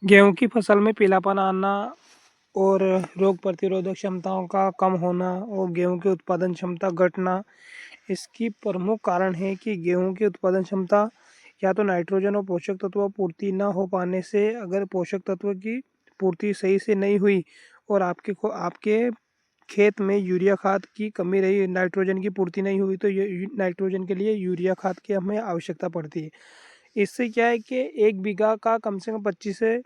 गेहूँ की फसल में पीलापन आना और रोग प्रतिरोधक क्षमताओं का कम होना और गेहूँ की उत्पादन क्षमता घटना, इसकी प्रमुख कारण है कि गेहूँ की उत्पादन क्षमता या तो नाइट्रोजन और पोषक तत्व पूर्ति न हो पाने से, अगर पोषक तत्व की पूर्ति सही से नहीं हुई और आपके खेत में यूरिया खाद की कमी रही, नाइट्रोजन की पूर्ति नहीं हुई, तो नाइट्रोजन के लिए यूरिया खाद की हमें आवश्यकता पड़ती है। इससे क्या है कि 1 बीघा का कम से कम 25 से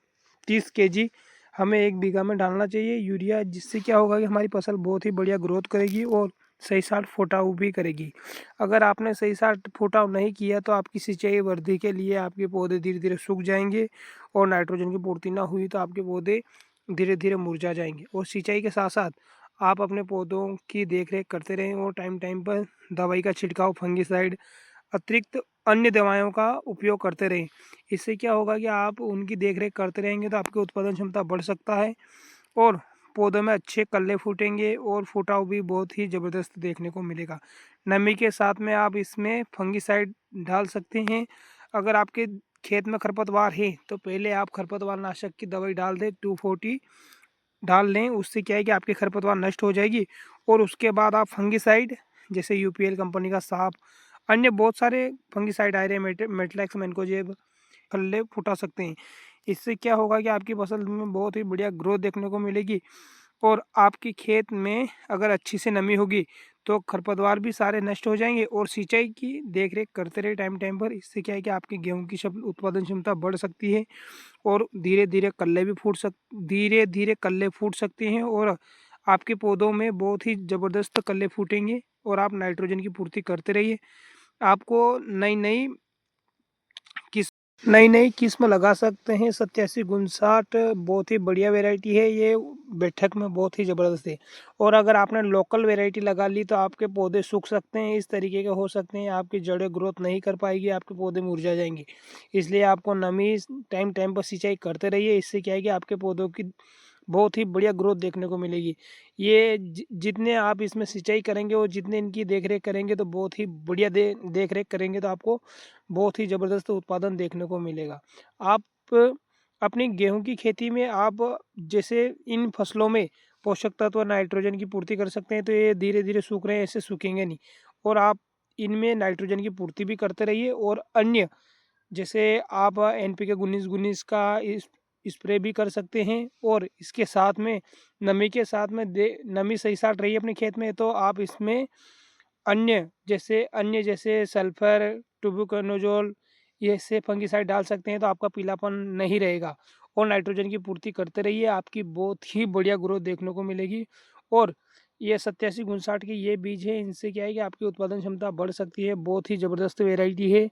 30 केजी हमें 1 बीघा में डालना चाहिए यूरिया, जिससे क्या होगा कि हमारी फसल बहुत ही बढ़िया ग्रोथ करेगी और सही साट फुटाव भी करेगी। अगर आपने सही साट फुटाव नहीं किया तो आपकी सिंचाई वृद्धि के लिए आपके पौधे धीरे धीरे सूख जाएंगे और नाइट्रोजन की पूर्ति ना हुई तो आपके पौधे धीरे धीरे मुरझा जाएंगे। और सिंचाई के साथ साथ आप अपने पौधों की देख रेख करते रहें और टाइम टाइम पर दवाई का छिड़काव, फंगिसाइड अतिरिक्त अन्य दवाओं का उपयोग करते रहें। इससे क्या होगा कि आप उनकी देख-रेख करते रहेंगे तो आपकी उत्पादन क्षमता बढ़ सकता है और पौधों में अच्छे कल्ले फूटेंगे और फुटाव भी बहुत ही ज़बरदस्त देखने को मिलेगा। नमी के साथ में आप इसमें फंगिसाइड डाल सकते हैं। अगर आपके खेत में खरपतवार है तो पहले आप खरपतवार नाशक की दवाई डाल दें, 240 डाल लें। उससे क्या है कि आपकी खरपतवार नष्ट हो जाएगी और उसके बाद आप फंगिसाइड जैसे यूपीएल कंपनी का साफ, अन्य बहुत सारे फंगिसाइड आ रहे हैं, मेटलैक्स, मैनकोजेब, कल्ले फुटा सकते हैं। इससे क्या होगा कि आपकी फसल में बहुत ही बढ़िया ग्रोथ देखने को मिलेगी और आपकी खेत में अगर अच्छी से नमी होगी तो खरपतवार भी सारे नष्ट हो जाएंगे और सिंचाई की देख रेख करते रहे टाइम टाइम पर। इससे क्या है कि आपकी गेहूं की उत्पादन क्षमता बढ़ सकती है और धीरे धीरे कल्ले फूट सकते हैं और आपके पौधों में बहुत ही ज़बरदस्त कल्ले फूटेंगे और आप नाइट्रोजन की पूर्ति करते रहिए। आपको किस नई नई किस्म लगा सकते हैं। 8759 बहुत ही बढ़िया वैरायटी है, ये बैठक में बहुत ही ज़बरदस्त है। और अगर आपने लोकल वैरायटी लगा ली तो आपके पौधे सूख सकते हैं, इस तरीके के हो सकते हैं, आपकी जड़ें ग्रोथ नहीं कर पाएगी, आपके पौधे मुरझा जाएंगे। इसलिए आपको नमी टाइम टाइम पर सिंचाई करते रहिए। इससे क्या है कि आपके पौधों की बहुत ही बढ़िया ग्रोथ देखने को मिलेगी। ये जितने आप इसमें सिंचाई करेंगे और जितने इनकी देख-रेख करेंगे तो बहुत ही बढ़िया देख-रेख करेंगे तो आपको बहुत ही ज़बरदस्त उत्पादन देखने को मिलेगा। आप अपनी गेहूँ की खेती में आप जैसे इन फसलों में पोषक तत्व नाइट्रोजन की पूर्ति कर सकते हैं, तो ये धीरे-धीरे सूख रहे हैं, ऐसे सूखेंगे नहीं। और आप इनमें नाइट्रोजन की पूर्ति भी करते रहिए और अन्य जैसे आप एनपीके 19-19 का स्प्रे भी कर सकते हैं और इसके साथ में नमी के साथ में नमी सही साट रही है अपने खेत में तो आप इसमें अन्य जैसे सल्फर, ट्यूबुकर्नोजोल, ये से फंगिसाइड डाल सकते हैं तो आपका पीलापन नहीं रहेगा और नाइट्रोजन की पूर्ति करते रहिए। आपकी बहुत ही बढ़िया ग्रोथ देखने को मिलेगी और ये 8759 के ये बीज है, इनसे क्या है कि आपकी उत्पादन क्षमता बढ़ सकती है। बहुत ही ज़बरदस्त वैरायटी है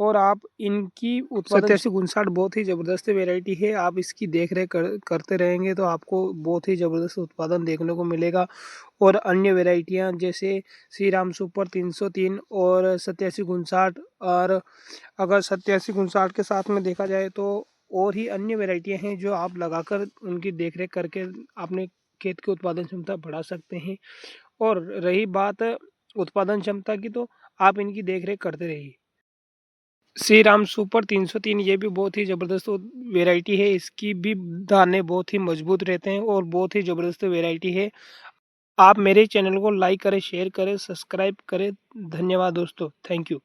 और आप इनकी उत्पादन 8759 बहुत ही ज़बरदस्त वैरायटी है। आप इसकी देख-रेख करते रहेंगे तो आपको बहुत ही ज़बरदस्त उत्पादन देखने को मिलेगा। और अन्य वैरायटियाँ जैसे श्रीराम सुपर 303 और 8759, और अगर 8759 के साथ में देखा जाए तो और ही अन्य वैरायटियाँ हैं जो आप लगाकर उनकी देख-रेख करके अपने खेत की उत्पादन क्षमता बढ़ा सकते हैं। और रही बात उत्पादन क्षमता की, तो आप इनकी देख-रेख करते रहिए। श्री राम सुपर 303 ये भी बहुत ही ज़बरदस्त वैरायटी है। इसकी भी दाने बहुत ही मजबूत रहते हैं और बहुत ही ज़बरदस्त वैरायटी है। आप मेरे चैनल को लाइक करें, शेयर करें, सब्सक्राइब करें। धन्यवाद दोस्तों, थैंक यू।